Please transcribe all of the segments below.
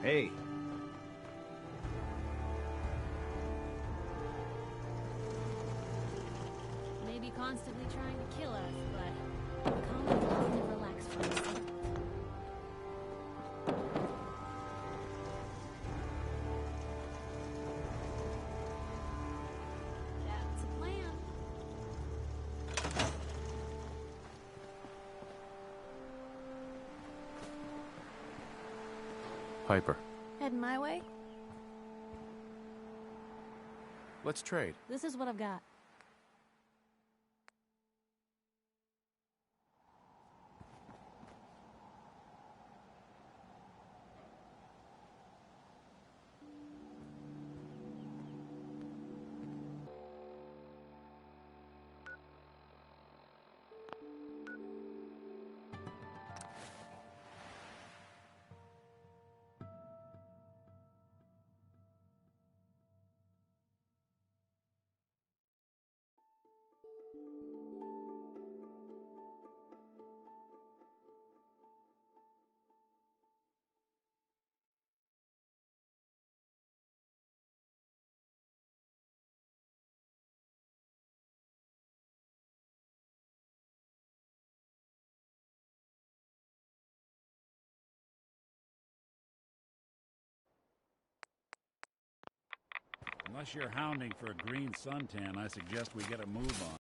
Hey, Maybe constantly trying to kill us, but common love never lacks for us. That's a plan. Piper, Heading my way? let's trade. This is what I've got. Unless you're hounding for a green suntan, I suggest we get a move on.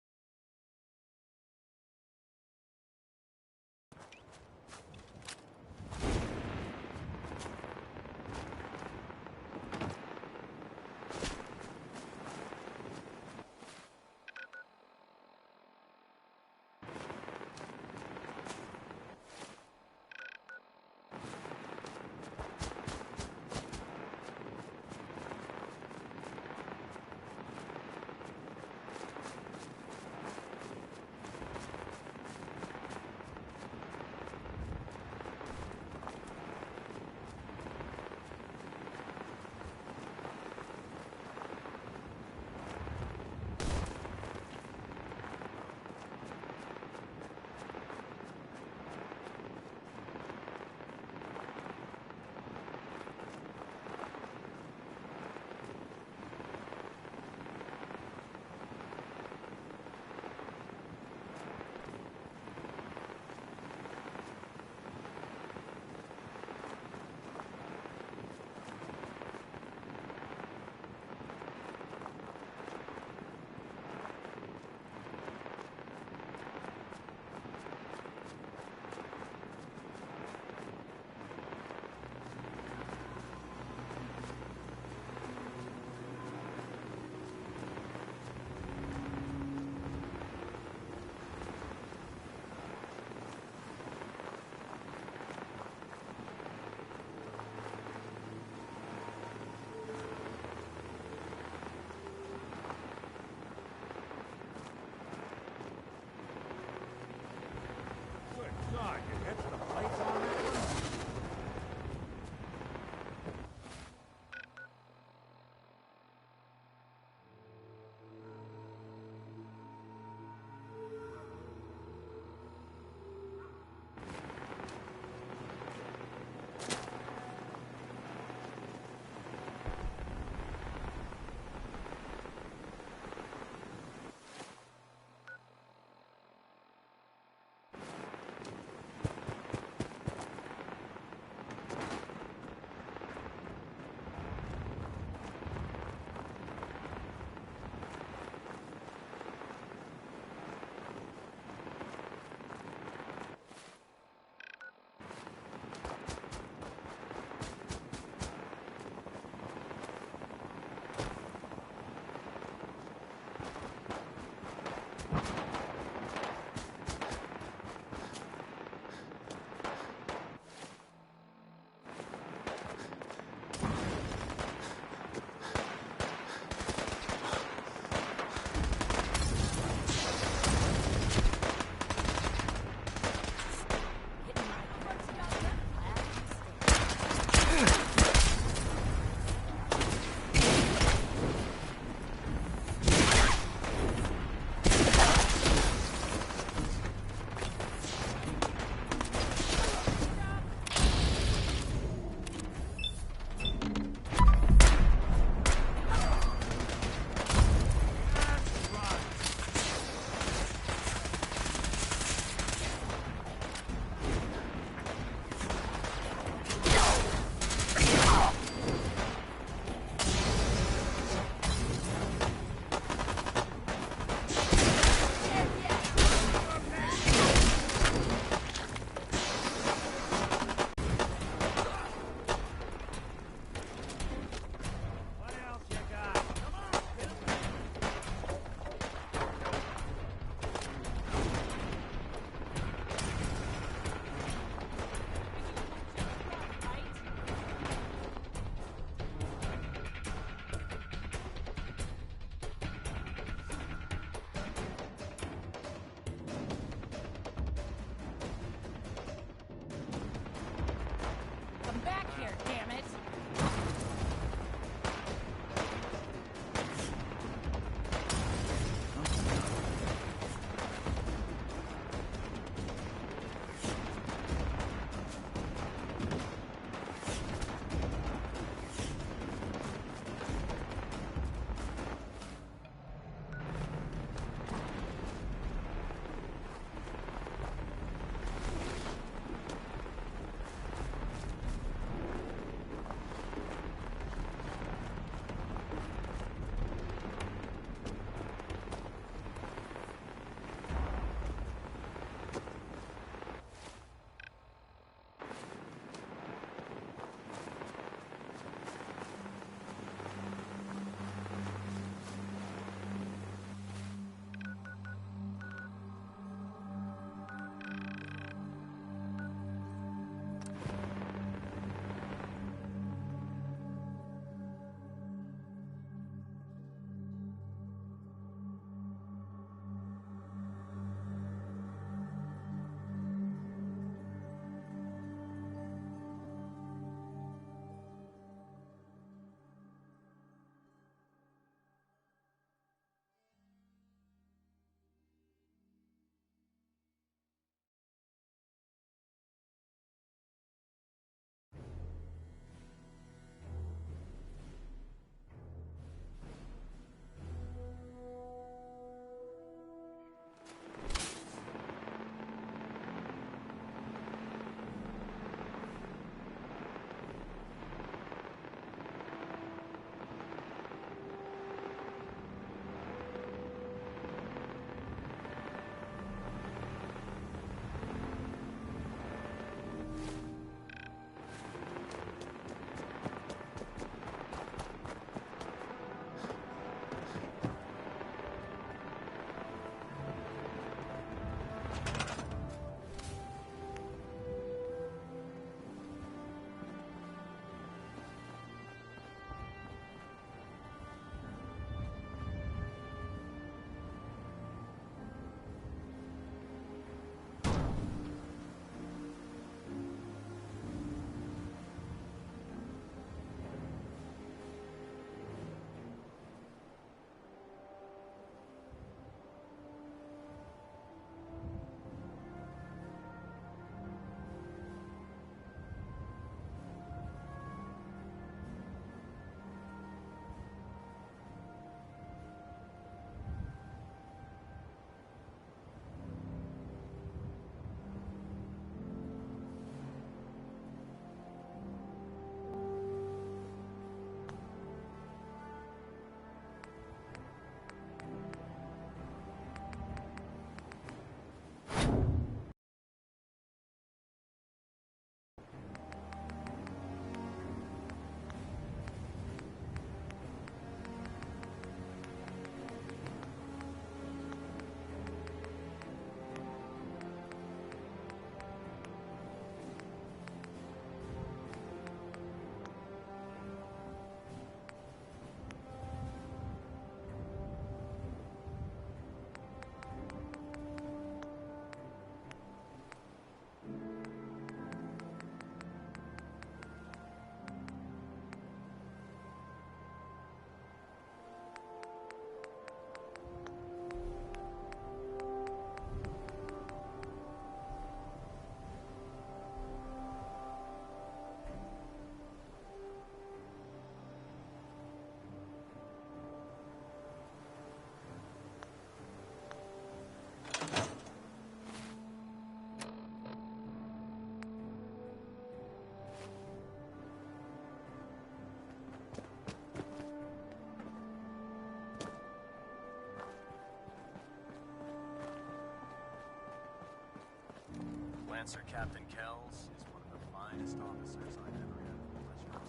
Lancer Captain Kells is one of the finest officers I've ever had the pleasure of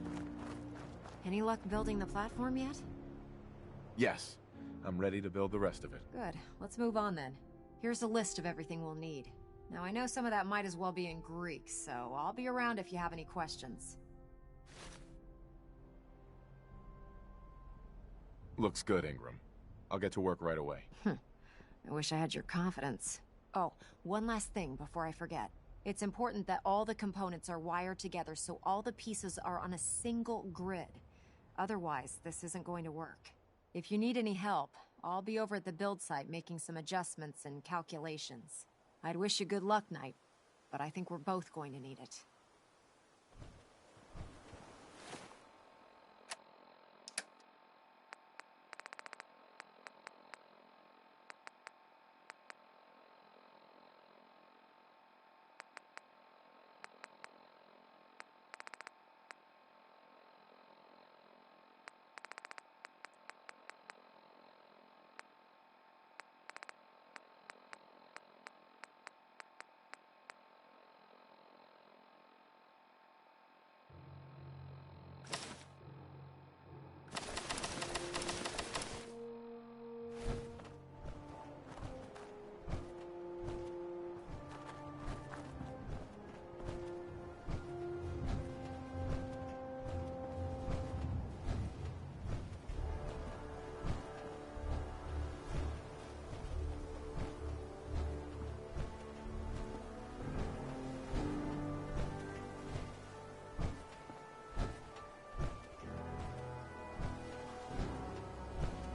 serving. Any luck building the platform yet? Yes. I'm ready to build the rest of it. Good. Let's move on then. Here's a list of everything we'll need. Now, I know some of that might as well be in Greek, so I'll be around if you have any questions. Looks good, Ingram. I'll get to work right away. I wish I had your confidence. Oh, one last thing before I forget. It's important that all the components are wired together so all the pieces are on a single grid. Otherwise, this isn't going to work. If you need any help, I'll be over at the build site making some adjustments and calculations. I'd wish you good luck, Knight, but I think we're both going to need it.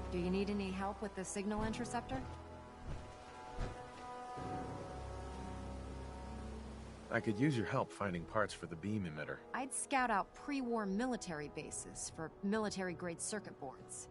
Do you need any help with the signal interceptor? I could use your help finding parts for the beam emitter. I'd scout out pre-war military bases for military-grade circuit boards.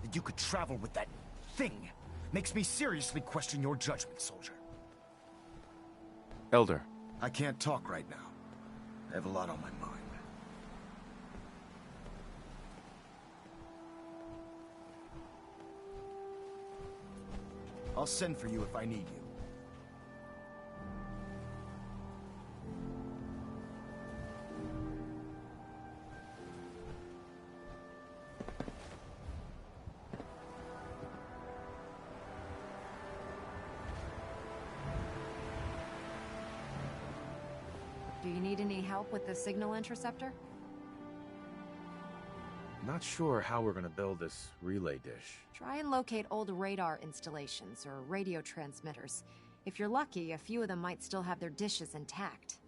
That you could travel with that thing makes me seriously question your judgment, soldier. Elder, I can't talk right now. I have a lot on my mind. I'll send for you if I need you. Do you need any help with the signal interceptor? not sure how we're gonna build this relay dish. Try and locate old radar installations or radio transmitters. If you're lucky, a few of them might still have their dishes intact.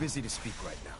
busy to speak right now.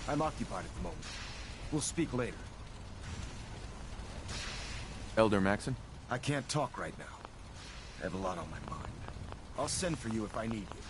I'm occupied at the moment. We'll speak later. Elder Maxon? I can't talk right now. I have a lot on my mind. I'll send for you if I need you.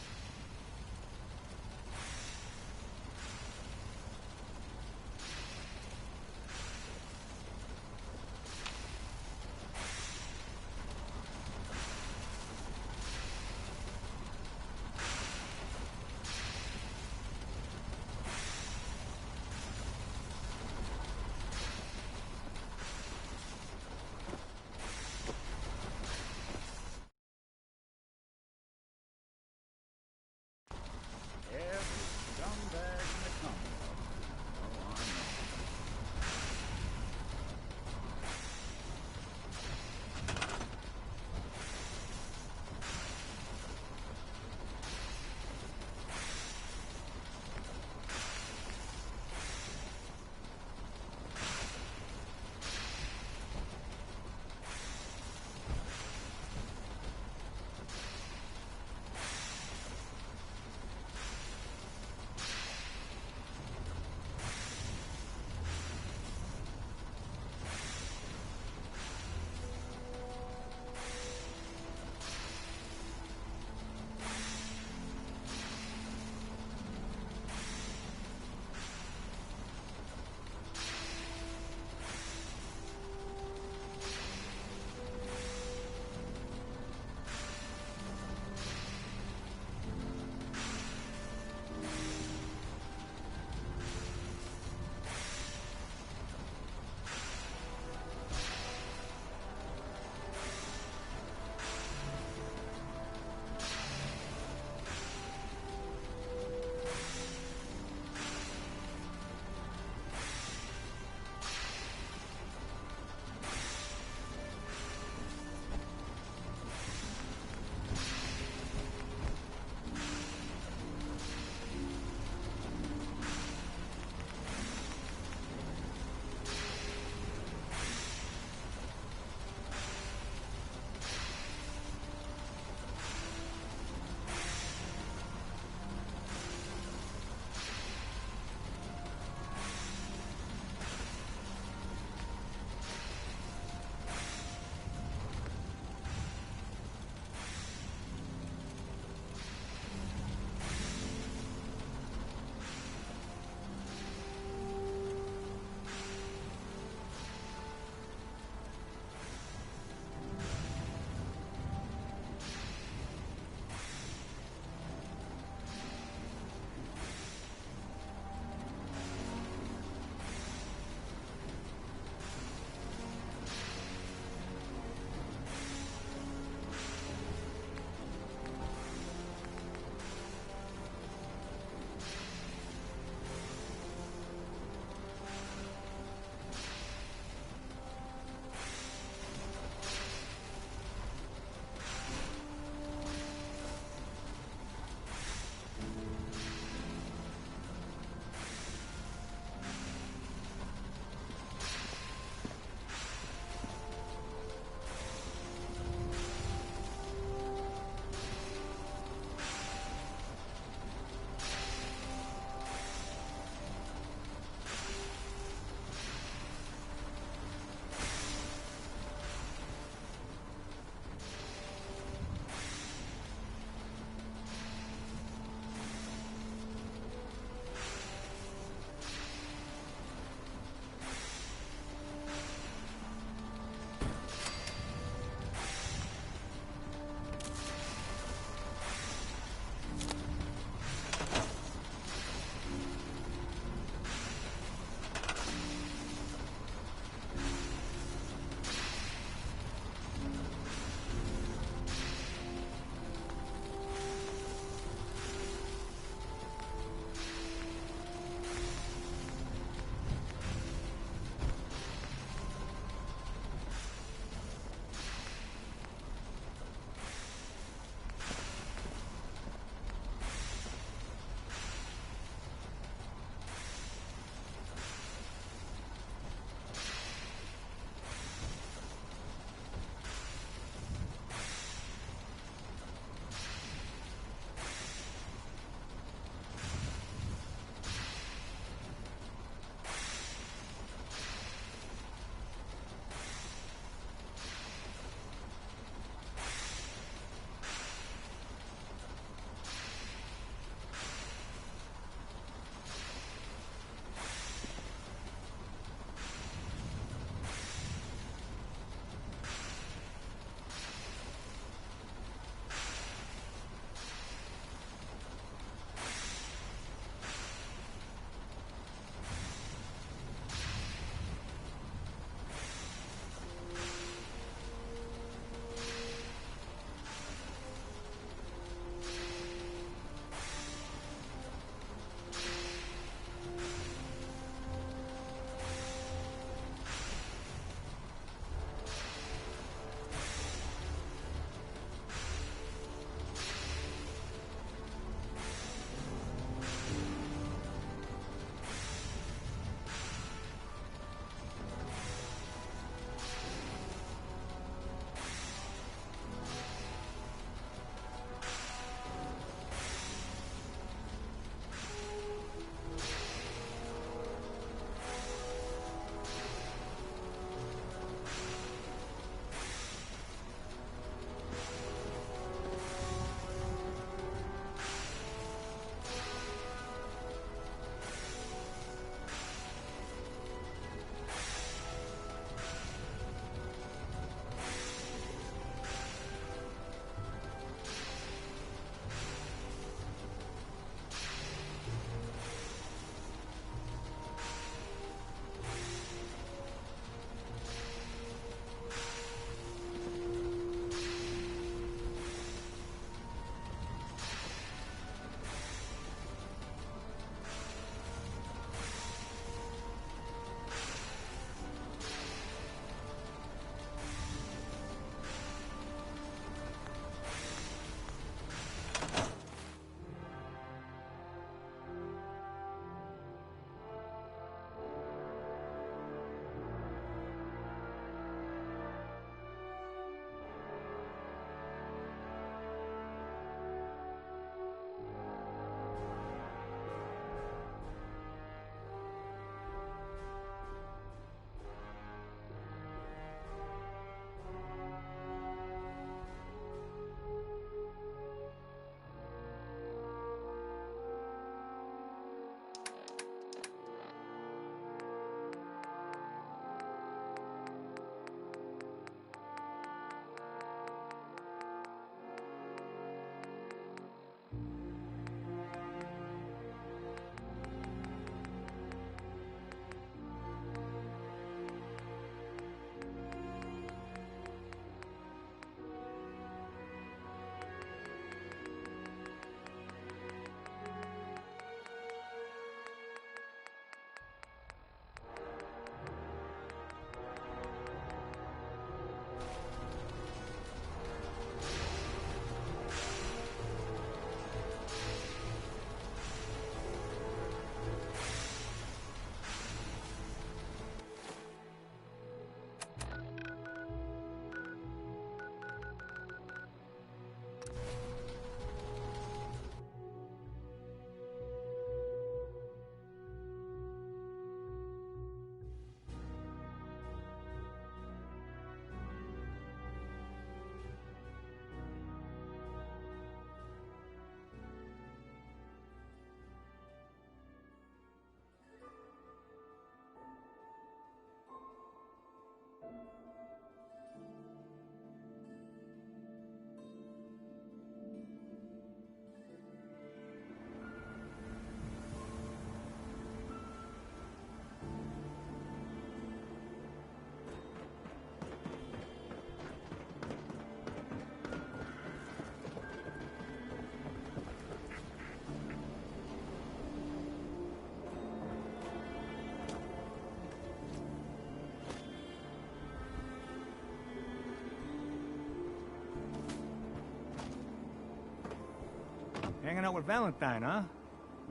out with Valentine, huh?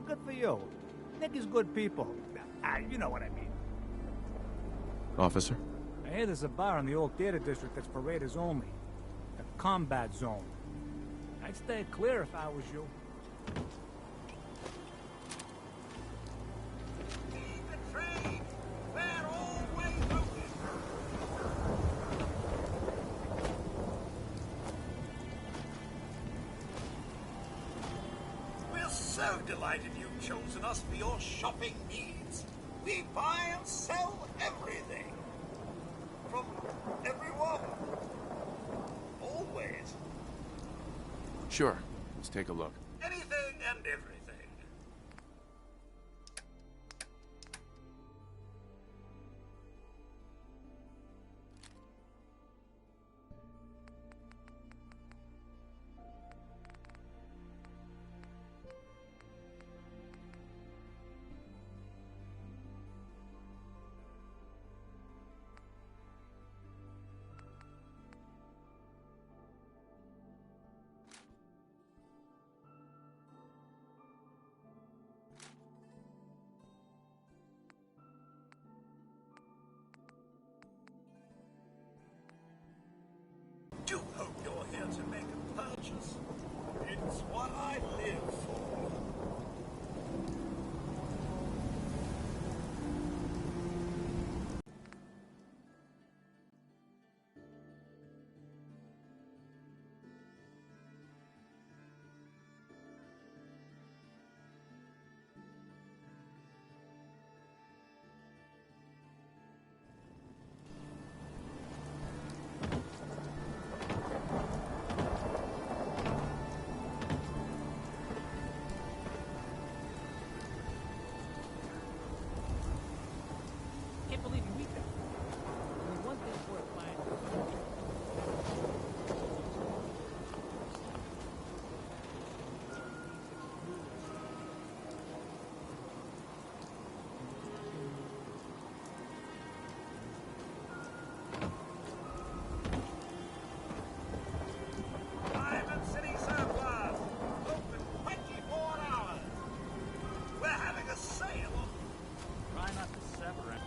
Good for you. Nick is good people. You know what I mean. Officer? I hear there's a bar in the old theater district that's for raiders only. The combat zone. I'd stay clear if I was you. We're so delighted you've chosen us for your shopping needs. We buy and sell everything. From everyone. Always. Sure. Let's take a look. Anything and everything. Do hope you're here to make a purchase. It's what I live for. Can't believe you eat that. Only one thing's worth buying. Diamond City Surplus. Open 24 hours. We're having a sale. Try not to sever it.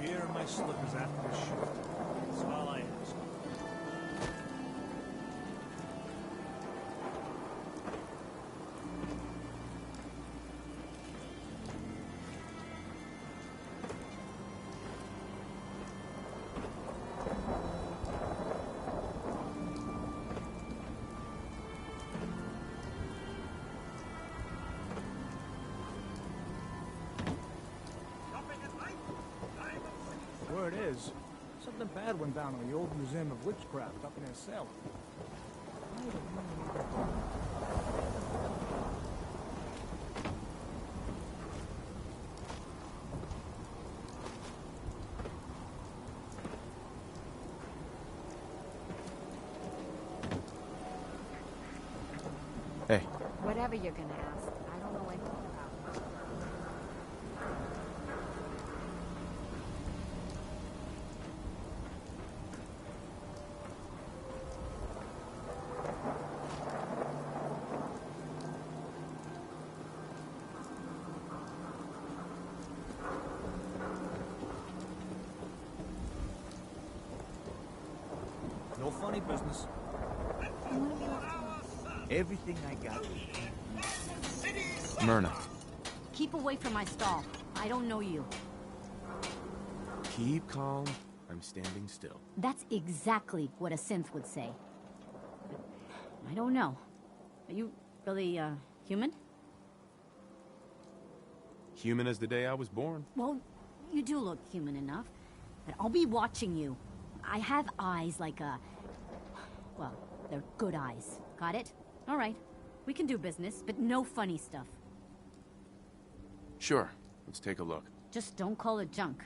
Beer in my slippers after the shift. That's all I ask. Shopping at night. Diamond City. Word is, something bad went down in the old Museum of Witchcraft up in their cellar. Hey, Whatever you're gonna ask, I don't know anything about. No funny business. Everything I got. Myrna. Keep away from my stall. I don't know you. Keep calm. I'm standing still. That's exactly what a synth would say. I don't know. Are you really, human? Human as the day I was born. Well, you do look human enough. But I'll be watching you. I have eyes like a... Well, they're good eyes. Got it? All right. We can do business, but no funny stuff. Sure. Let's take a look. Just don't call it junk.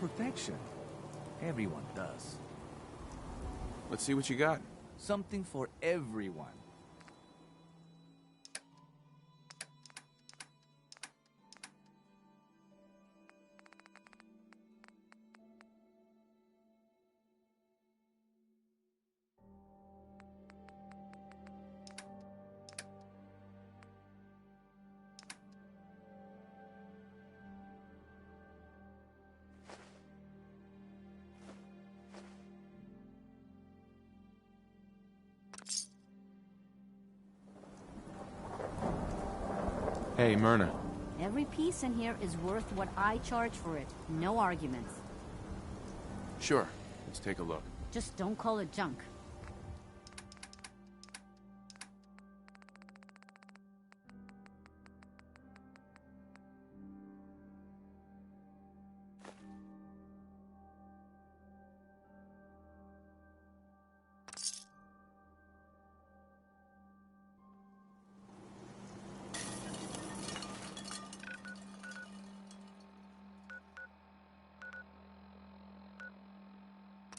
protection. Everyone does. Let's see what you got. Something for everyone. Hey, Myrna. Every piece in here is worth what I charge for it. No arguments. Sure. Let's take a look. Just don't call it junk.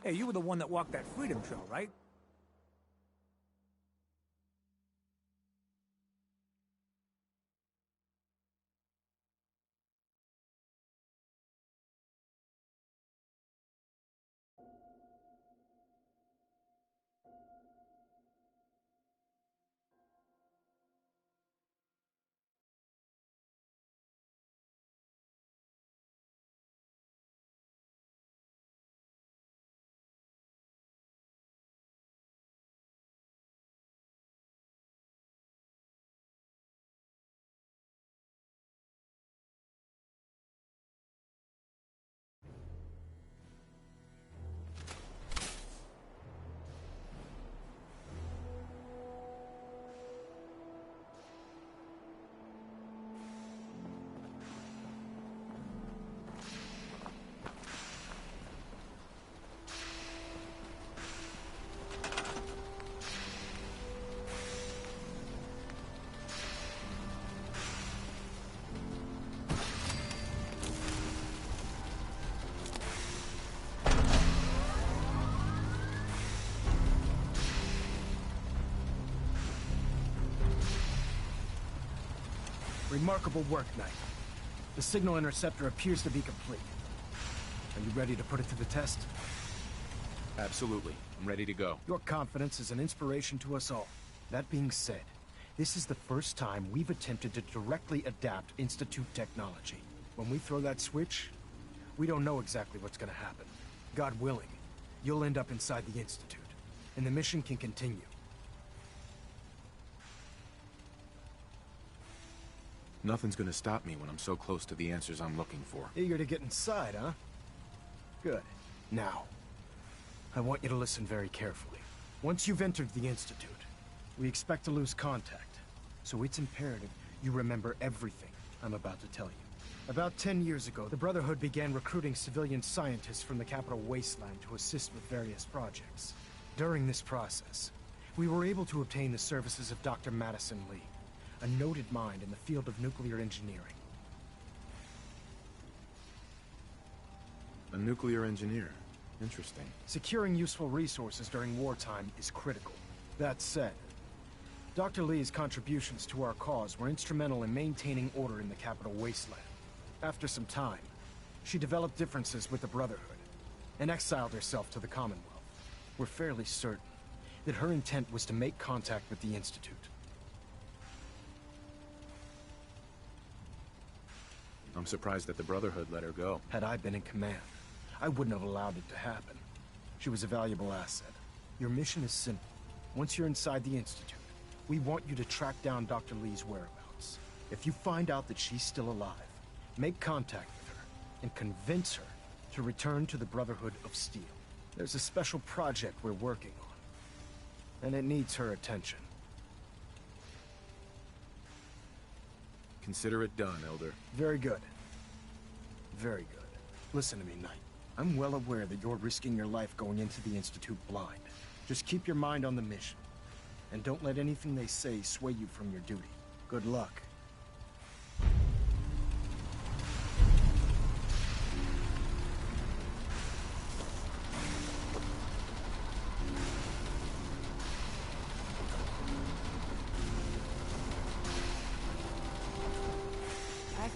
Hey, you were the one that walked that freedom trail, right? Remarkable work, Knight. The signal interceptor appears to be complete. Are you ready to put it to the test? Absolutely. I'm ready to go. Your confidence is an inspiration to us all. That being said, this is the first time we've attempted to directly adapt Institute technology. When we throw that switch, we don't know exactly what's gonna happen. God willing, you'll end up inside the Institute, and the mission can continue. Nothing's gonna stop me when I'm so close to the answers I'm looking for. Eager to get inside, huh? Good. Now, I want you to listen very carefully. Once you've entered the Institute, we expect to lose contact. So it's imperative you remember everything I'm about to tell you. About 10 years ago, the Brotherhood began recruiting civilian scientists from the capital wasteland to assist with various projects. During this process, we were able to obtain the services of Dr. Madison Li, a noted mind in the field of nuclear engineering. A nuclear engineer. Interesting. Securing useful resources during wartime is critical. That said, Dr. Li's contributions to our cause were instrumental in maintaining order in the capital wasteland. After some time, she developed differences with the Brotherhood and exiled herself to the Commonwealth. We're fairly certain that her intent was to make contact with the Institute. I'm surprised that the Brotherhood let her go. Had I been in command, I wouldn't have allowed it to happen. She was a valuable asset. Your mission is simple. Once you're inside the Institute, we want you to track down Dr. Li's whereabouts. If you find out that she's still alive, make contact with her and convince her to return to the Brotherhood of Steel. There's a special project we're working on, and it needs her attention. Consider it done, Elder. Very good. Very good. Listen to me, Knight. I'm well aware that you're risking your life going into the Institute blind. Just keep your mind on the mission, and don't let anything they say sway you from your duty. Good luck.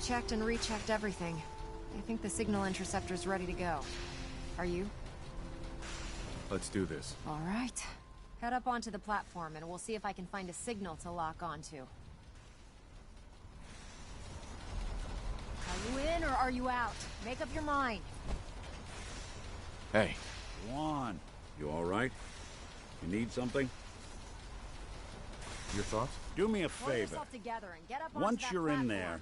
checked and rechecked everything. I think the signal interceptor's ready to go. Are you? Let's do this. All right. Head up onto the platform and we'll see if I can find a signal to lock onto. Are you in or are you out? Make up your mind. Hey. Go on. You all right? You need something? Your thoughts? Do me a Pull favor. yourself together and get up onto Once that you're in platform. there,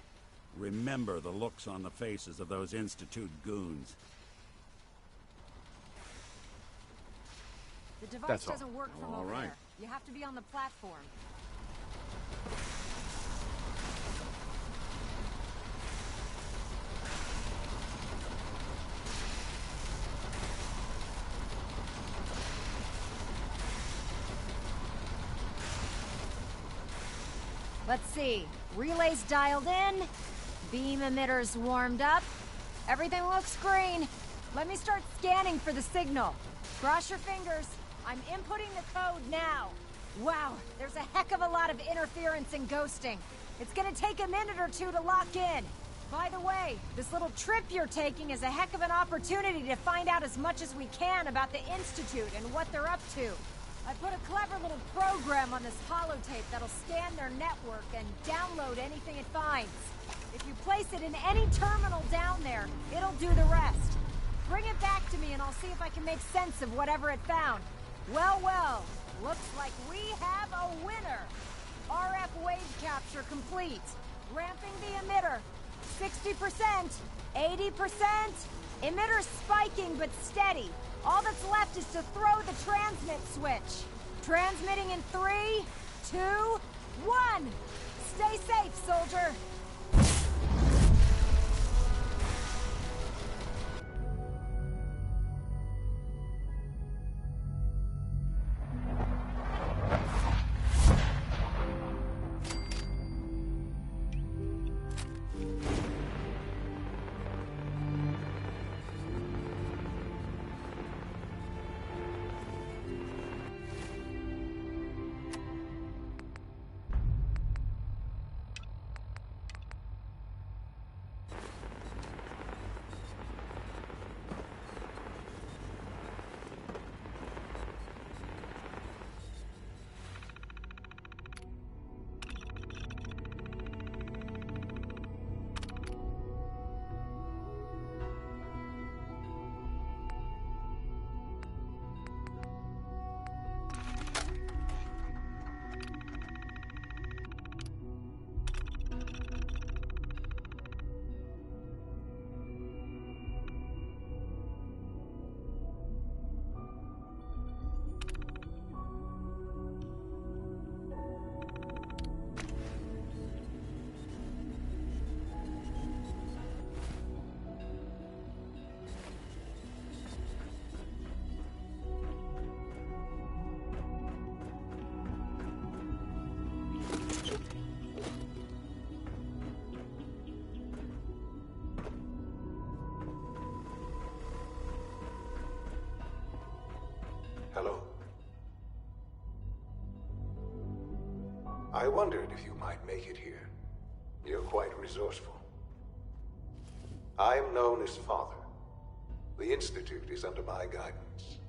remember the looks on the faces of those Institute goons. The device That's all. doesn't work from All over right. there. You have to be on the platform. Let's see. Relays dialed in. Beam emitters warmed up. Everything looks green. Let me start scanning for the signal. Cross your fingers. I'm inputting the code now. Wow, there's a heck of a lot of interference and ghosting. It's gonna take a minute or two to lock in. By the way, this little trip you're taking is a heck of an opportunity to find out as much as we can about the Institute and what they're up to. I put a clever little program on this holotape that'll scan their network and download anything it finds. If you place it in any terminal down there, it'll do the rest. Bring it back to me and I'll see if I can make sense of whatever it found. Well, well, looks like we have a winner. RF wave capture complete. Ramping the emitter. 60%, 80%. Emitter spiking but steady. All that's left is to throw the transmit switch. Transmitting in 3, 2, 1. Stay safe, soldier. Hello? I wondered if you might make it here. You're quite resourceful. I'm known as Father. The Institute is under my guidance.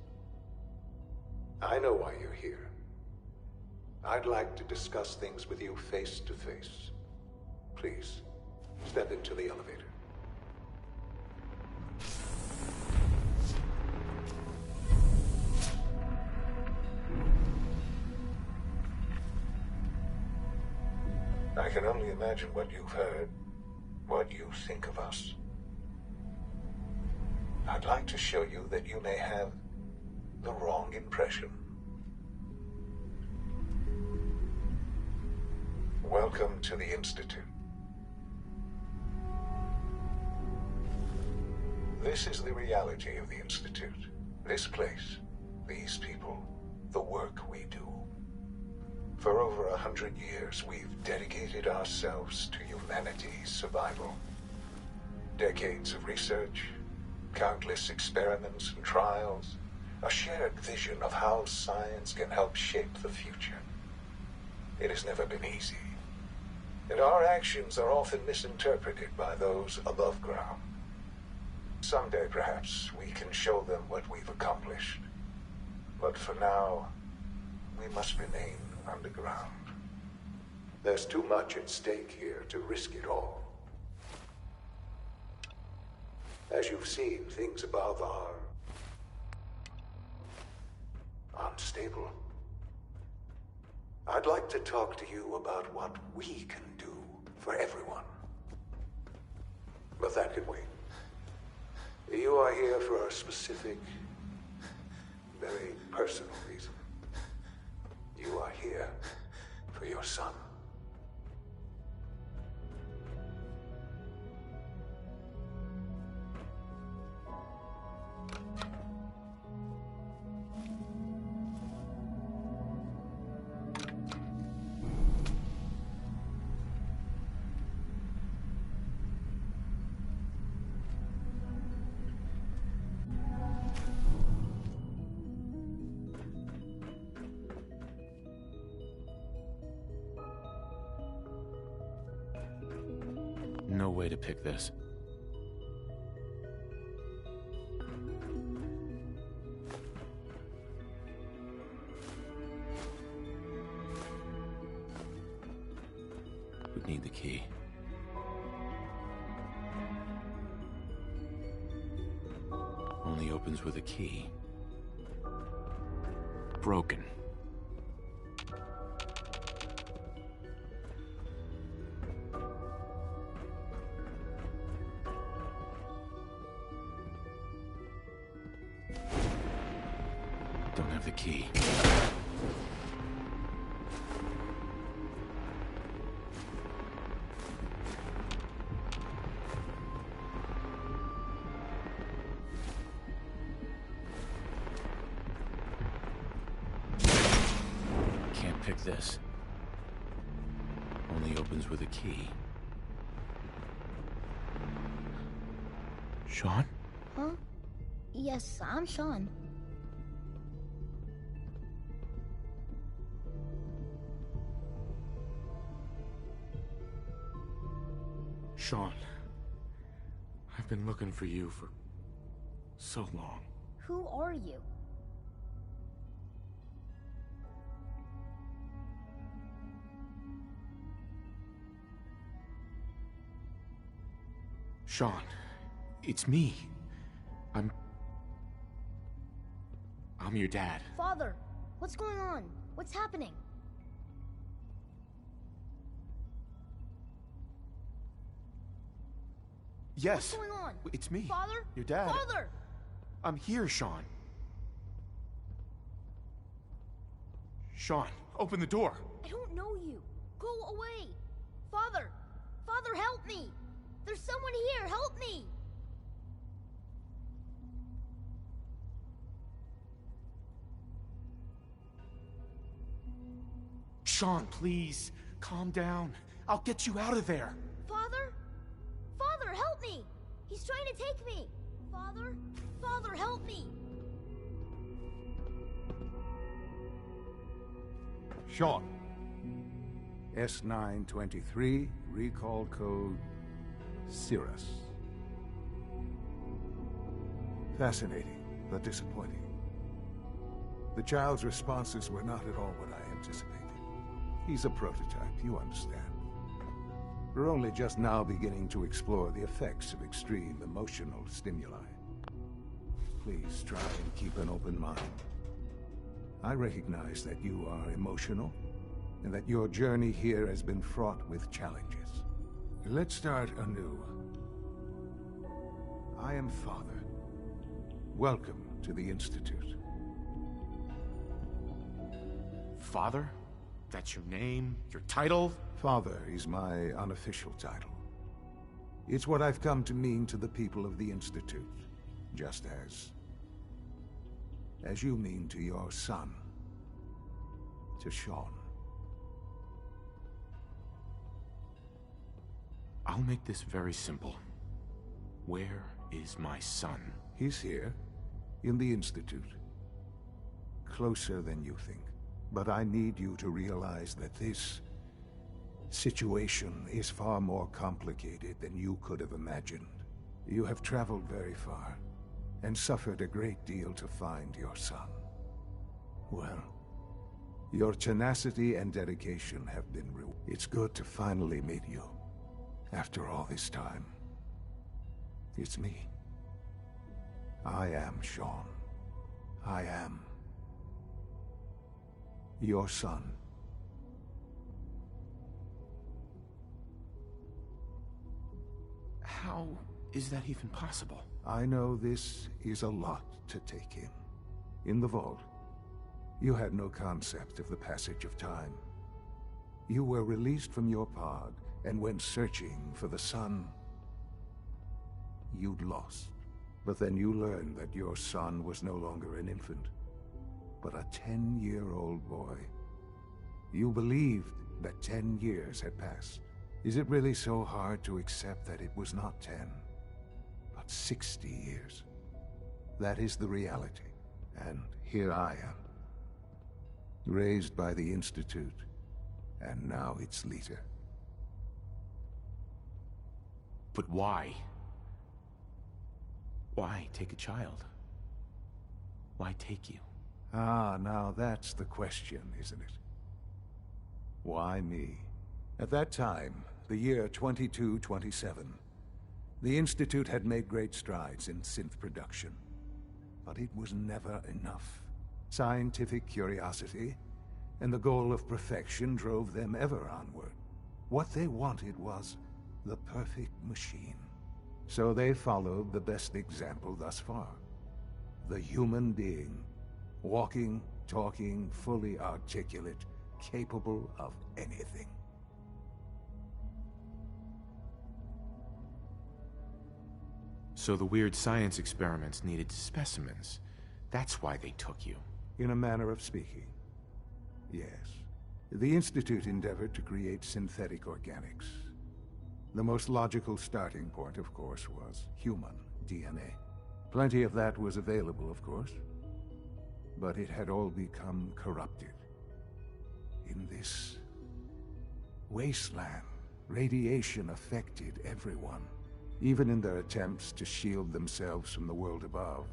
I know why you're here. I'd like to discuss things with you face to face. Please, step into the elevator. I can only imagine what you've heard, what you think of us. I'd like to show you that you may have the wrong impression. Welcome to the Institute. This is the reality of the Institute. This place, these people, the work we do. For over 100 years, we've dedicated ourselves to humanity's survival. Decades of research, countless experiments and trials, a shared vision of how science can help shape the future. It has never been easy. And our actions are often misinterpreted by those above ground. Someday, perhaps, we can show them what we've accomplished. But for now, we must remain underground. There's too much at stake here to risk it all. As you've seen, things above are unstable. I'd like to talk to you about what we can do for everyone. But that can wait. You are here for a specific, very personal reason. You are here for your son. No way to pick this. Would need the key. Only opens with a key. Broken. Don't have the key. Can't pick this. Only opens with a key. Sean? Huh? Yes, I'm Sean. Sean, I've been looking for you for so long. Who are you? Sean, it's me. I'm your dad. Father, what's going on? What's happening? Yes. What's going on? It's me. Father? Your dad. Father! I'm here, Sean. Sean, open the door. I don't know you. Go away. Father! Father, help me! There's someone here. Help me! Sean, please, calm down. I'll get you out of there. Father? Father, help me! He's trying to take me! Father? Father, help me! Sean. S923, recall code Cirrus. Fascinating, but disappointing. The child's responses were not at all what I anticipated. He's a prototype, you understand. We're only just now beginning to explore the effects of extreme emotional stimuli. Please try and keep an open mind. I recognize that you are emotional, and that your journey here has been fraught with challenges. Let's start anew. I am Father. Welcome to the Institute. Father? That's your name? Your title? Father is my unofficial title. It's what I've come to mean to the people of the Institute, just as you mean to your son, to Sean. I'll make this very simple. Where is my son? He's here, in the Institute. Closer than you think. But I need you to realize that this situation is far more complicated than you could have imagined. You have traveled very far, and suffered a great deal to find your son. Well, your tenacity and dedication have been rewarded. It's good to finally meet you, after all this time. It's me. I am Shaun. I am your son. How is that even possible? I know this is a lot to take in. In the vault, you had no concept of the passage of time. You were released from your pod and went searching for the son you'd lost. But then you learned that your son was no longer an infant, but a 10-year-old boy. You believed that 10 years had passed. Is it really so hard to accept that it was not 10, but 60 years? That is the reality, and here I am. Raised by the Institute, and now its leader. But why? Why take a child? Why take you? Ah, now that's the question, isn't it? Why me? At that time, the year 2227, the Institute had made great strides in synth production. But it was never enough. Scientific curiosity and the goal of perfection drove them ever onward. What they wanted was the perfect machine. So they followed the best example thus far. The human being. Walking, talking, fully articulate, capable of anything. So the weird science experiments needed specimens. That's why they took you. In a manner of speaking, yes. The Institute endeavored to create synthetic organics. The most logical starting point, of course, was human DNA. Plenty of that was available, of course. But it had all become corrupted. In this wasteland, radiation affected everyone. Even in their attempts to shield themselves from the world above,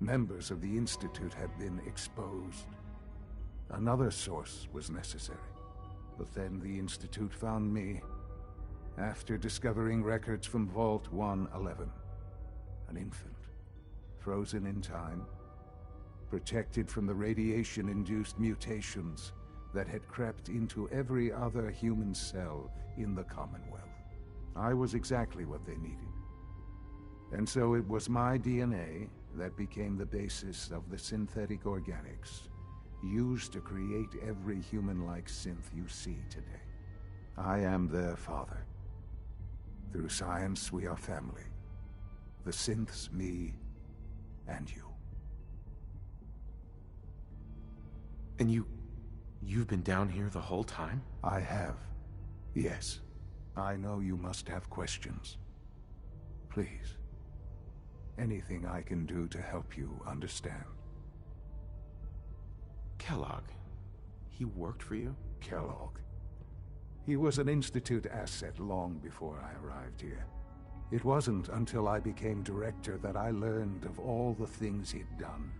members of the Institute had been exposed. Another source was necessary. But then the Institute found me, after discovering records from Vault 111. An infant, frozen in time, protected from the radiation-induced mutations that had crept into every other human cell in the Commonwealth. I was exactly what they needed. And so it was my DNA that became the basis of the synthetic organics used to create every human-like synth you see today. I am their father. Through science, we are family. The synths, me, and you. And you've been down here the whole time? I have. Yes. I know you must have questions. Please. Anything I can do to help you understand. Kellogg. He worked for you? Kellogg. He was an Institute asset long before I arrived here. It wasn't until I became director that I learned of all the things he'd done.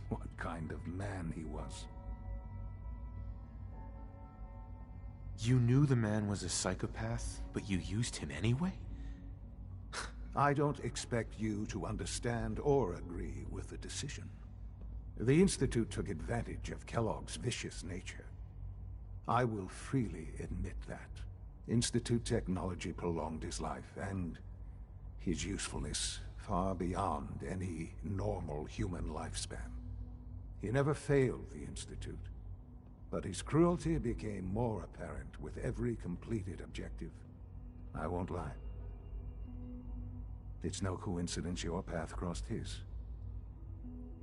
What kind of man he was. You knew the man was a psychopath, but you used him anyway? I don't expect you to understand or agree with the decision. The Institute took advantage of Kellogg's vicious nature. I will freely admit that. Institute technology prolonged his life, and his usefulness far beyond any normal human lifespan. He never failed the Institute, but his cruelty became more apparent with every completed objective. I won't lie. It's no coincidence your path crossed his.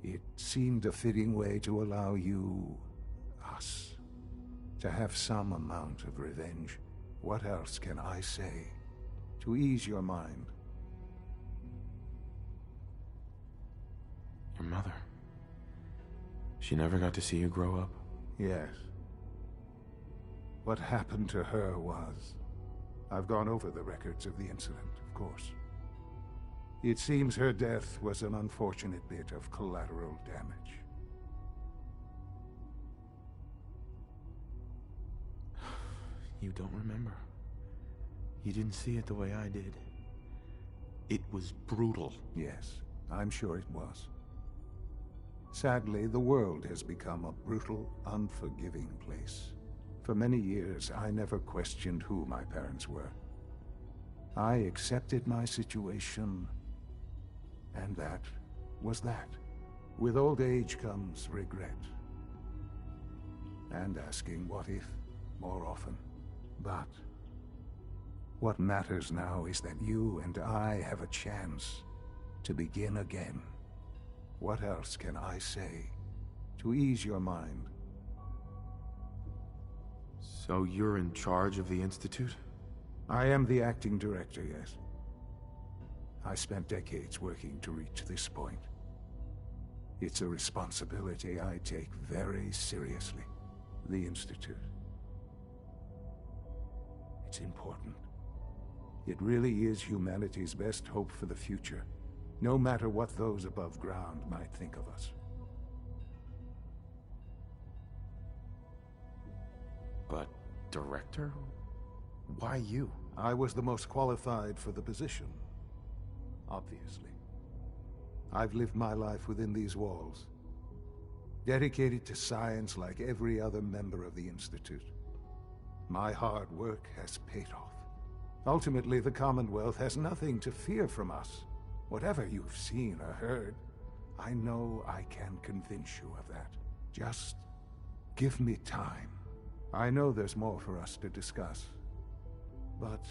It seemed a fitting way to allow you, us, to have some amount of revenge. What else can I say to ease your mind? Your mother. She never got to see you grow up? Yes. What happened to her was... I've gone over the records of the incident, of course. It seems her death was an unfortunate bit of collateral damage. You don't remember. You didn't see it the way I did. It was brutal. Yes, I'm sure it was. Sadly, the world has become a brutal, unforgiving place. For many years, I never questioned who my parents were. I accepted my situation, and that was that. With old age comes regret. And asking what if more often. But what matters now is that you and I have a chance to begin again. What else can I say to ease your mind? So you're in charge of the Institute? I am the acting director, yes. I spent decades working to reach this point. It's a responsibility I take very seriously. The Institute. It's important. It really is humanity's best hope for the future, no matter what those above ground might think of us. But, director? Why you? I was the most qualified for the position, obviously. I've lived my life within these walls, dedicated to science like every other member of the Institute. My hard work has paid off. Ultimately, the Commonwealth has nothing to fear from us. Whatever you've seen or heard, I know I can convince you of that. Just give me time. I know there's more for us to discuss. But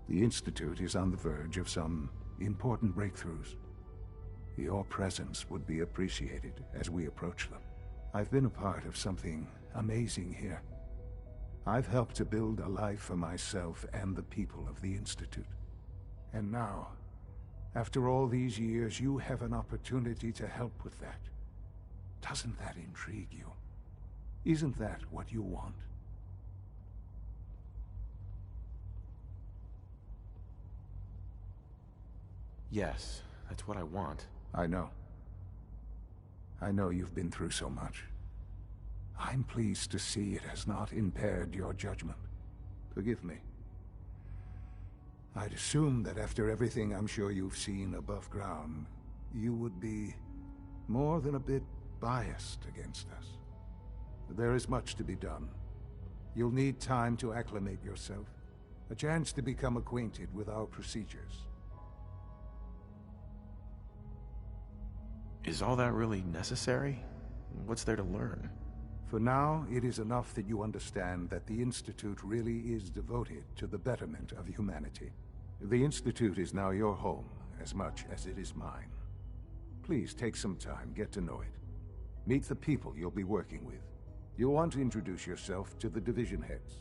the Institute is on the verge of some important breakthroughs. Your presence would be appreciated as we approach them. I've been a part of something amazing here. I've helped to build a life for myself and the people of the Institute. And now, after all these years, you have an opportunity to help with that. Doesn't that intrigue you? Isn't that what you want? Yes, that's what I want. I know. I know you've been through so much. I'm pleased to see it has not impaired your judgment. Forgive me. I'd assumed that after everything I'm sure you've seen above ground, you would be more than a bit biased against us. But there is much to be done. You'll need time to acclimate yourself, a chance to become acquainted with our procedures. Is all that really necessary? What's there to learn? For now, it is enough that you understand that the Institute really is devoted to the betterment of humanity. The Institute is now your home, as much as it is mine. Please take some time, get to know it. Meet the people you'll be working with. You'll want to introduce yourself to the division heads.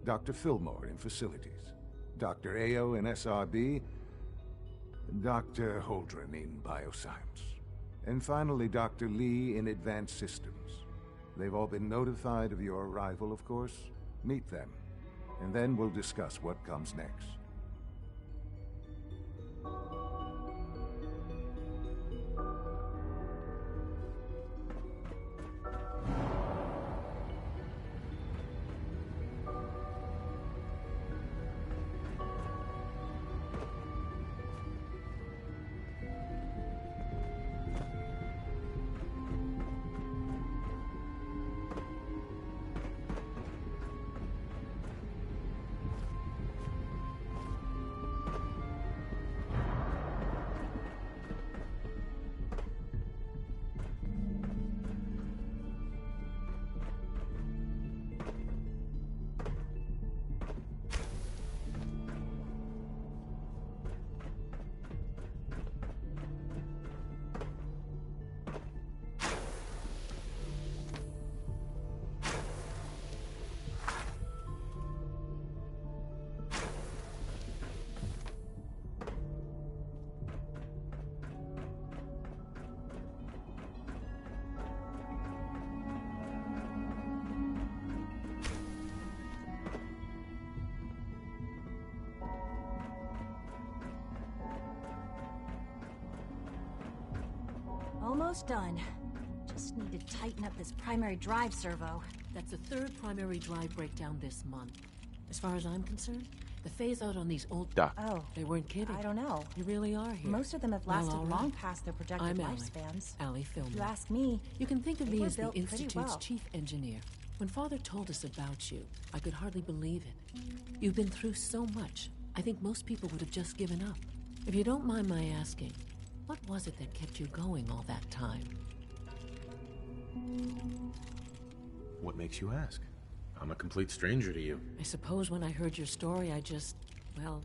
Dr. Fillmore in Facilities, Dr. Ayo in SRB, Dr. Holdren in Bioscience, and finally Dr. Lee in Advanced Systems. They've all been notified of your arrival, of course. Meet them, and then we'll discuss what comes next. Almost done. Just need to tighten up this primary drive servo. That's the third primary drive breakdown this month. As far as I'm concerned, the phase-out on these old... Doc. Oh. They weren't kidding. I don't know. You really are here. Most of them have lasted Well, all long right. past their projected I'm lifespans. Allie Filmer. If you ask me, you can think of they me were as the built pretty Institute's well. chief engineer. When Father told us about you, I could hardly believe it. You've been through so much, I think most people would have just given up. If you don't mind my asking, what was it that kept you going all that time? What makes you ask? I'm a complete stranger to you. I suppose when I heard your story, well,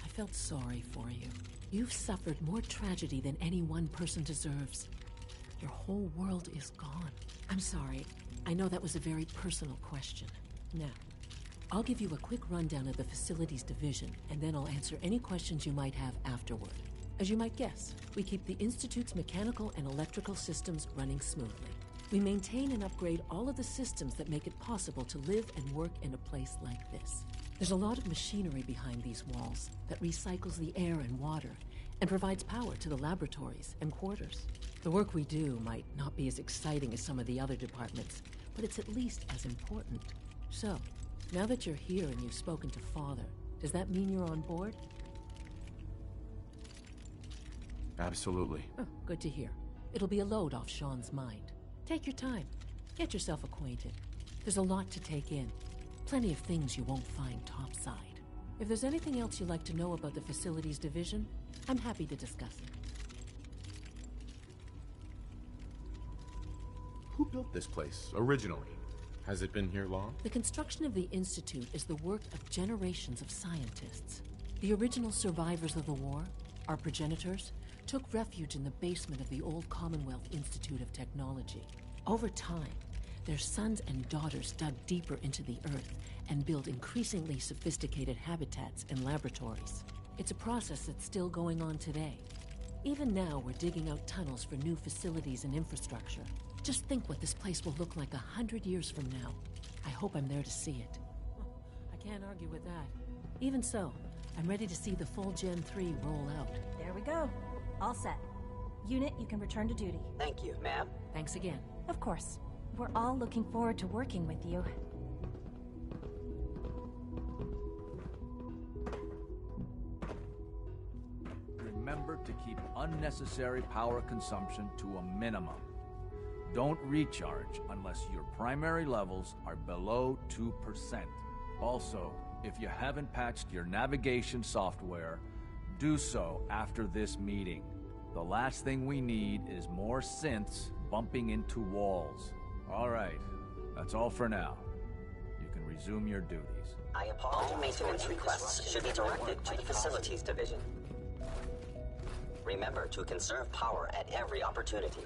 I felt sorry for you. You've suffered more tragedy than any one person deserves. Your whole world is gone. I'm sorry. I know that was a very personal question. Now, I'll give you a quick rundown of the Facilities Division, and then I'll answer any questions you might have afterward. As you might guess, we keep the Institute's mechanical and electrical systems running smoothly. We maintain and upgrade all of the systems that make it possible to live and work in a place like this. There's a lot of machinery behind these walls that recycles the air and water and provides power to the laboratories and quarters. The work we do might not be as exciting as some of the other departments, but it's at least as important. So, now that you're here and you've spoken to Father, does that mean you're on board? Absolutely. Oh, good to hear. It'll be a load off Sean's mind. Take your time. Get yourself acquainted. There's a lot to take in. Plenty of things you won't find topside. If there's anything else you'd like to know about the Facilities Division, I'm happy to discuss it. Who built this place, originally? Has it been here long? The construction of the Institute is the work of generations of scientists. The original survivors of the war, our progenitors, took refuge in the basement of the old Commonwealth Institute of Technology. Over time, their sons and daughters dug deeper into the earth and built increasingly sophisticated habitats and laboratories. It's a process that's still going on today. Even now, we're digging out tunnels for new facilities and infrastructure. Just think what this place will look like 100 years from now. I hope I'm there to see it. I can't argue with that. Even so, I'm ready to see the full Gen 3 roll out. There we go. All set. Unit, you can return to duty. Thank you, ma'am. Thanks again. Of course. We're all looking forward to working with you. Remember to keep unnecessary power consumption to a minimum. Don't recharge unless your primary levels are below 2%. Also, if you haven't patched your navigation software, do so after this meeting. The last thing we need is more synths bumping into walls. All right, that's all for now. You can resume your duties. I apologize. All maintenance requests should be directed to the Facilities Division. Remember to conserve power at every opportunity.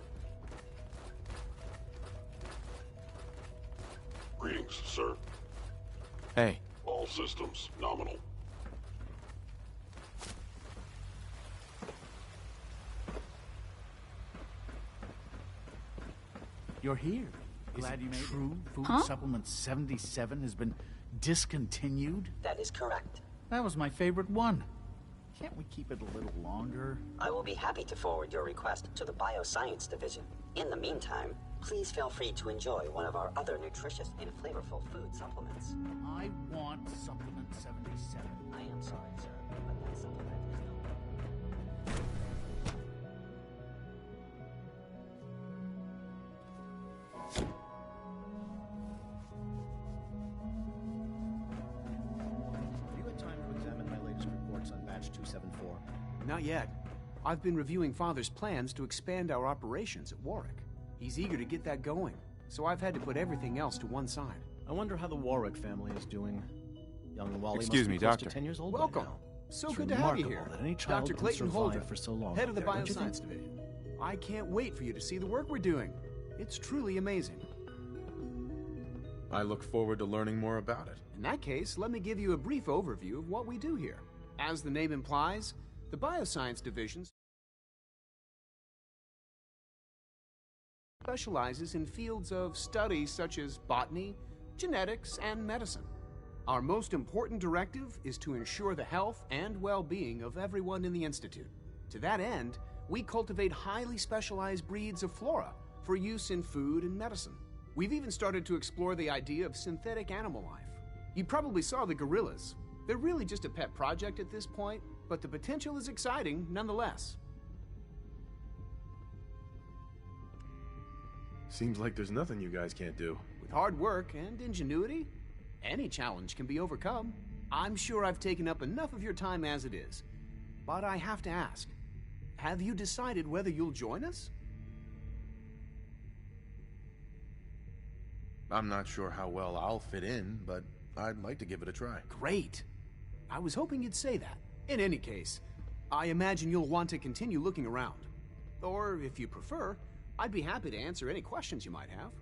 Greetings, sir. Hey. All systems nominal. You're here. Glad you made it. True Food Supplement 77 has been discontinued? That is correct. That was my favorite one. Can't we keep it a little longer? I will be happy to forward your request to the Bioscience Division. In the meantime, please feel free to enjoy one of our other nutritious and flavorful food supplements. I want Supplement 77. I am sorry, sir, but that supplement is no... Have you had time to examine my latest reports on Batch 274? Not yet. I've been reviewing Father's plans to expand our operations at Warwick. He's eager to get that going, so I've had to put everything else to one side. I wonder how the Warwick family is doing. Young Wally Excuse must me, be close Doctor. to 10 years old Welcome. by now. So It's good to have you here. remarkable that any child Dr. can Clayton survive Holdren, for so long. head of the out there, don't you think? Bioscience Division. I can't wait for you to see the work we're doing. It's truly amazing. I look forward to learning more about it. In that case, let me give you a brief overview of what we do here. As the name implies, the Bioscience Division specializes in fields of study such as botany, genetics, and medicine. Our most important directive is to ensure the health and well-being of everyone in the Institute. To that end, we cultivate highly specialized breeds of flora for use in food and medicine. We've even started to explore the idea of synthetic animal life. You probably saw the gorillas. They're really just a pet project at this point, but the potential is exciting nonetheless. Seems like there's nothing you guys can't do. With hard work and ingenuity, any challenge can be overcome. I'm sure I've taken up enough of your time as it is. But I have to ask, have you decided whether you'll join us? I'm not sure how well I'll fit in, but I'd like to give it a try. Great. I was hoping you'd say that. In any case, I imagine you'll want to continue looking around. Or, if you prefer, I'd be happy to answer any questions you might have.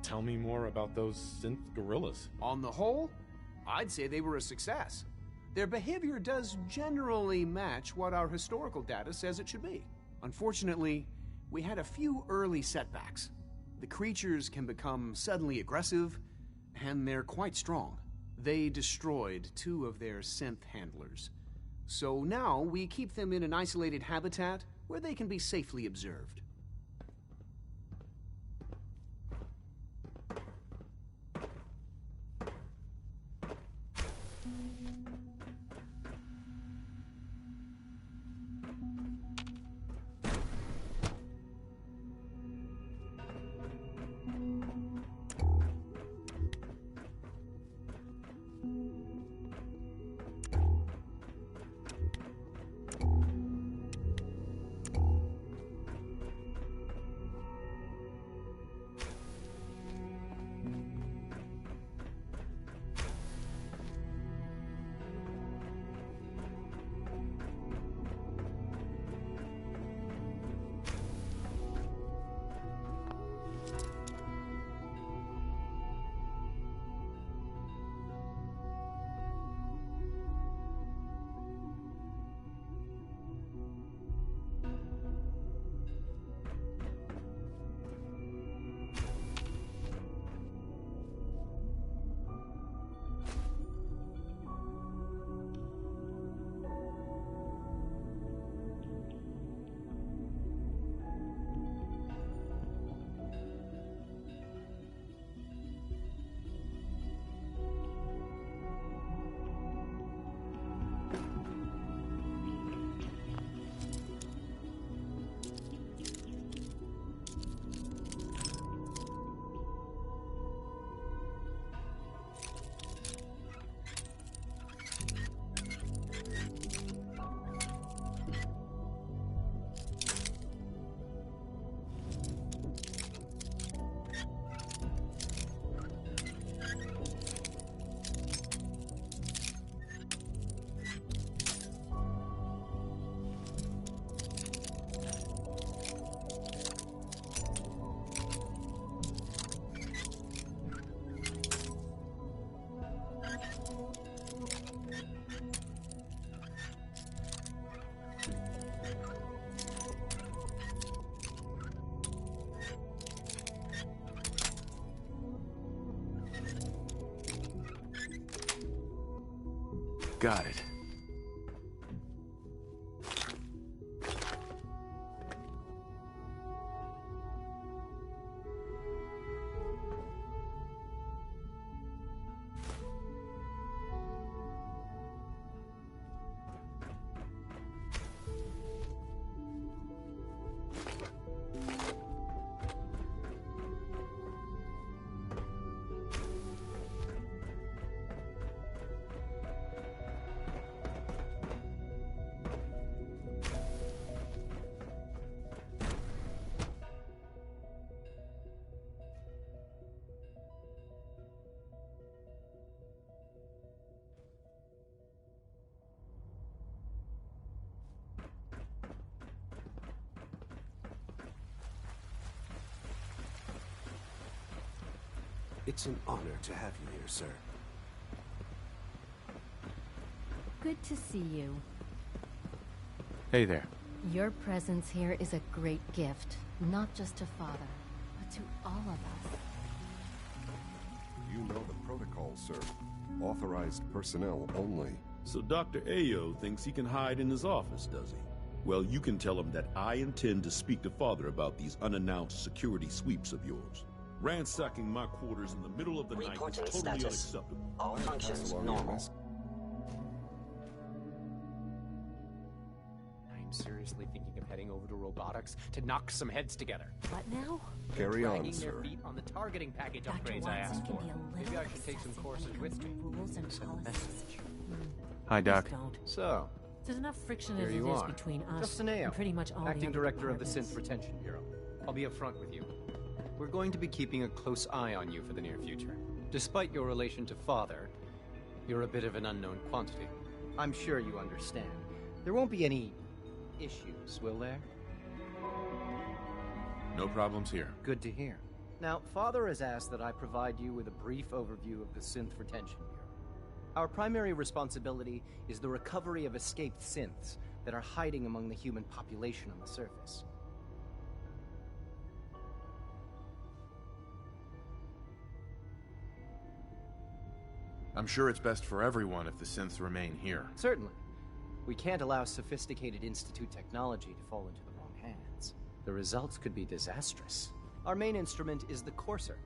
Tell me more about those synth gorillas. On the whole, I'd say they were a success. Their behavior does generally match what our historical data says it should be. Unfortunately, we had a few early setbacks. The creatures can become suddenly aggressive, and they're quite strong. They destroyed 2 of their synth handlers. So now we keep them in an isolated habitat where they can be safely observed. Got it. It's an honor to have you here, sir. Good to see you. Hey there. Your presence here is a great gift, not just to Father, but to all of us. You know the protocol, sir. authorized personnel only. So Dr. Ayo thinks he can hide in his office, does he? Well, you can tell him that I intend to speak to Father about these unannounced security sweeps of yours. Ransacking my quarters in the middle of the night is totally unacceptable. All functions normal. I'm seriously thinking of heading over to robotics to knock some heads together. What now? Carry on, Dragging their sir. feet on the targeting package Dr. upgrades I Watson asked can for. be a little Maybe I should take some courses with me. rules and Send a policies. message. Hi, Doc. Don't. So, There's enough friction here as it you is are. between us Justin Ayo, and pretty much all the acting other director of the departments. Synth Retention Bureau. I'll be upfront with you. We're going to be keeping a close eye on you for the near future. Despite your relation to Father, you're a bit of an unknown quantity. I'm sure you understand. There won't be any issues, will there? No problems here. Good to hear. Now, Father has asked that I provide you with a brief overview of the Synth Retention Bureau. Our primary responsibility is the recovery of escaped synths that are hiding among the human population on the surface. I'm sure it's best for everyone if the synths remain here. Certainly. We can't allow sophisticated Institute technology to fall into the wrong hands. The results could be disastrous. Our main instrument is the Courser,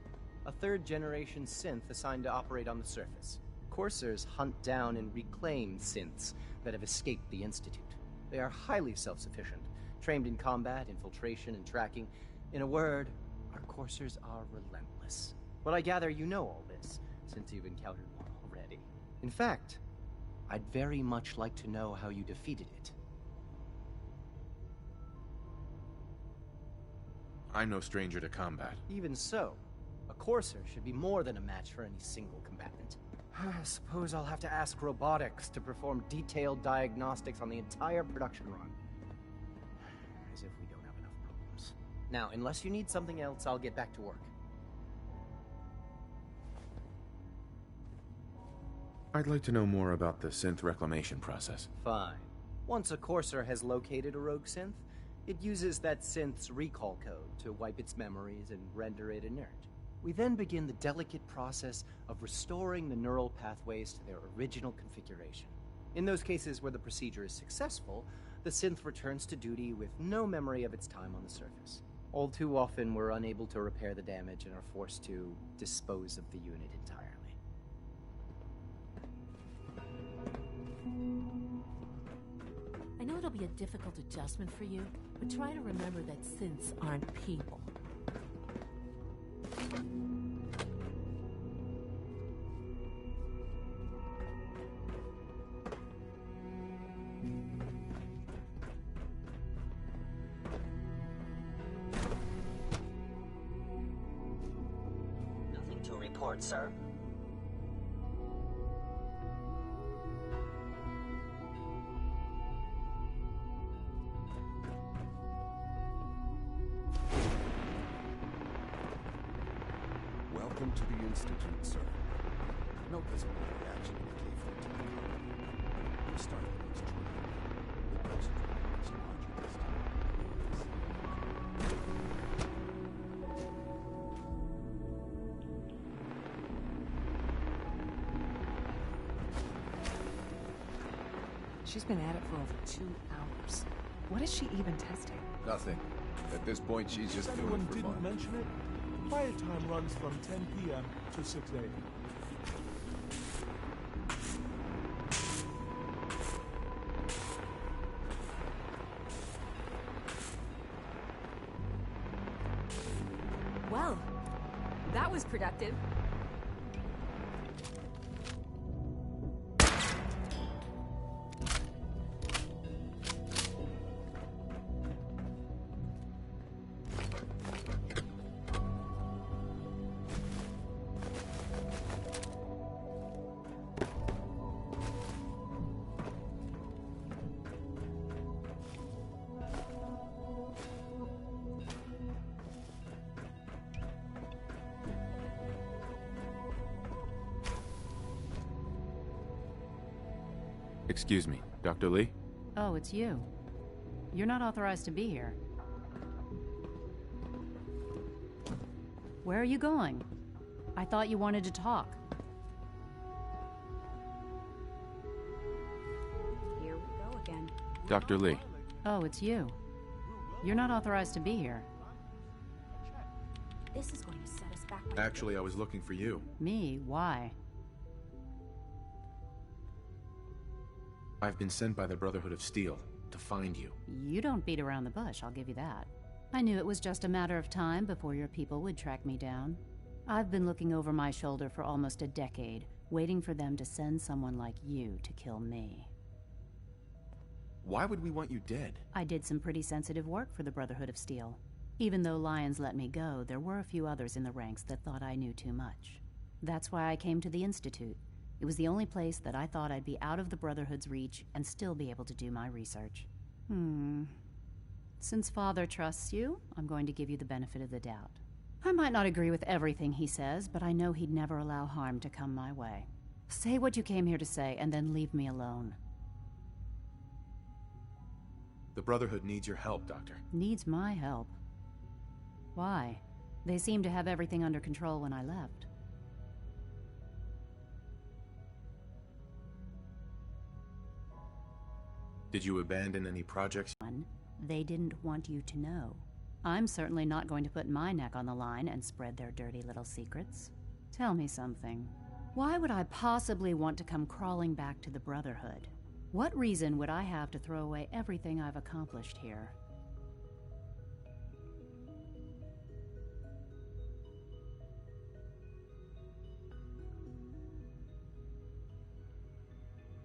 a third-generation synth assigned to operate on the surface. Coursers hunt down and reclaim synths that have escaped the Institute. They are highly self-sufficient, trained in combat, infiltration, and tracking. In a word, our Coursers are relentless. But I gather you know all this, since you've encountered one already. In fact, I'd very much like to know how you defeated it. I'm no stranger to combat. Even so, a Courser should be more than a match for any single combatant. I suppose I'll have to ask robotics to perform detailed diagnostics on the entire production run. As if we don't have enough problems. Now, unless you need something else, I'll get back to work. I'd like to know more about the synth reclamation process. Fine. Once a Courser has located a rogue synth, it uses that synth's recall code to wipe its memories and render it inert. We then begin the delicate process of restoring the neural pathways to their original configuration. In those cases where the procedure is successful, the synth returns to duty with no memory of its time on the surface. All too often, we're unable to repair the damage and are forced to dispose of the unit entirely. I know it'll be a difficult adjustment for you, but try to remember that synths aren't people. Nothing to report, sir. Welcome to the Institute, sir. Note this reaction you gave from time. We'll start the next journey. The concentrate is larger this time. She's been at it for over 2 hours. What is she even testing? Nothing. At this point, she's just If doing anyone it for didn't fun. mention it, quiet time runs from 10 p.m. to 6 a.m. Well, that was productive. Excuse me, Dr. Lee? Oh, it's you. You're not authorized to be here. Where are you going? I thought you wanted to talk. Dr. Lee. Oh, it's you. You're not authorized to be here. This is going to set us back. Actually, I was looking for you. Me? Why? I've been sent by the Brotherhood of Steel to find you. You don't beat around the bush, I'll give you that. I knew it was just a matter of time before your people would track me down. I've been looking over my shoulder for almost a decade, waiting for them to send someone like you to kill me. Why would we want you dead? I did some pretty sensitive work for the Brotherhood of Steel. Even though Lyons let me go, there were a few others in the ranks that thought I knew too much. That's why I came to the Institute. It was the only place that I thought I'd be out of the Brotherhood's reach and still be able to do my research. Since Father trusts you, I'm going to give you the benefit of the doubt. I might not agree with everything he says, but I know he'd never allow harm to come my way. Say what you came here to say, and then leave me alone. The Brotherhood needs your help, Doctor. Needs my help? Why? They seemed to have everything under control when I left. Did you abandon any projects? They didn't want you to know. I'm certainly not going to put my neck on the line and spread their dirty little secrets. Tell me something. Why would I possibly want to come crawling back to the Brotherhood? What reason would I have to throw away everything I've accomplished here?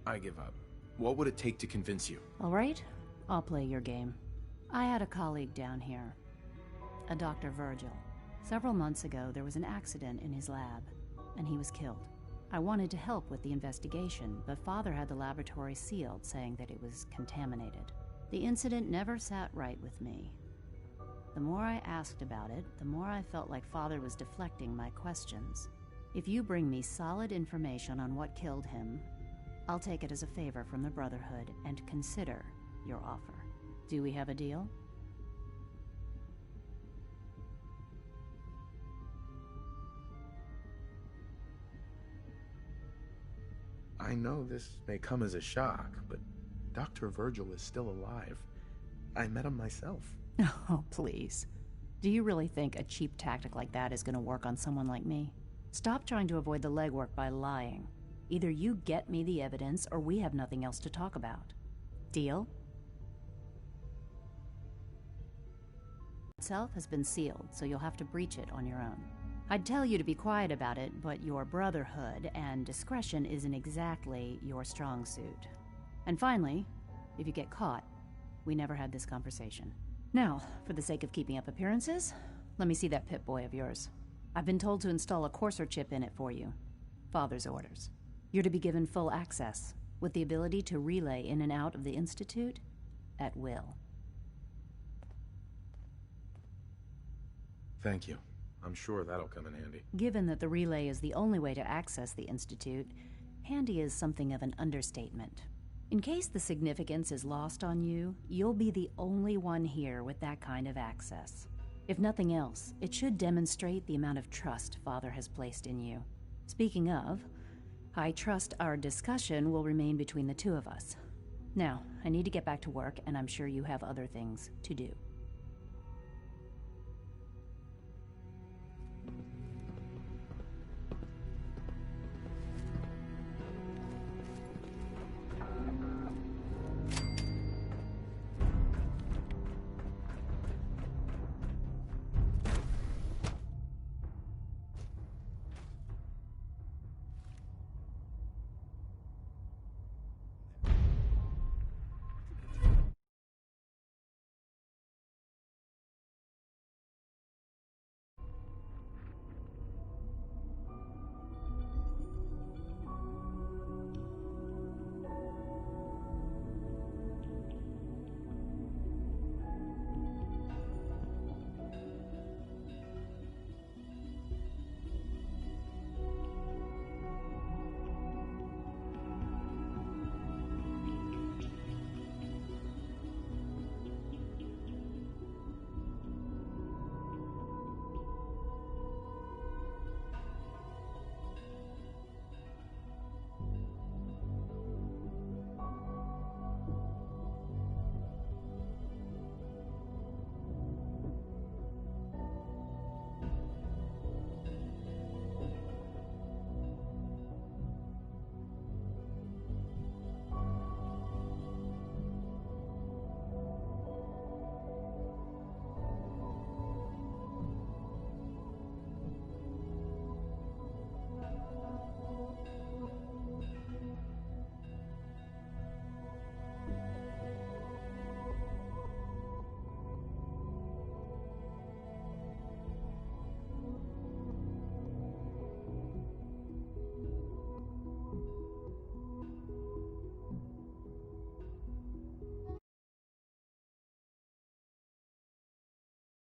I give up. What would it take to convince you? All right, I'll play your game. I had a colleague down here, a Dr. Virgil. Several months ago, there was an accident in his lab, and he was killed. I wanted to help with the investigation, but Father had the laboratory sealed, saying that it was contaminated. The incident never sat right with me. The more I asked about it, the more I felt like Father was deflecting my questions. If you bring me solid information on what killed him, I'll take it as a favor from the Brotherhood and consider your offer. Do we have a deal? I know this may come as a shock, but Dr. Virgil is still alive. I met him myself. Oh, please. Do you really think a cheap tactic like that is going to work on someone like me? Stop trying to avoid the legwork by lying. Either you get me the evidence, or we have nothing else to talk about. Deal? Itself has been sealed, so you'll have to breach it on your own. I'd tell you to be quiet about it, but your Brotherhood and discretion isn't exactly your strong suit. And finally, if you get caught, we never had this conversation. Now, for the sake of keeping up appearances, let me see that Pip-Boy of yours. I've been told to install a Courser chip in it for you. Father's orders. You're to be given full access, with the ability to relay in and out of the Institute at will. Thank you. I'm sure that'll come in handy. Given that the relay is the only way to access the Institute, handy is something of an understatement. In case the significance is lost on you, you'll be the only one here with that kind of access. If nothing else, it should demonstrate the amount of trust Father has placed in you. Speaking of, I trust our discussion will remain between the two of us. Now, I need to get back to work, and I'm sure you have other things to do.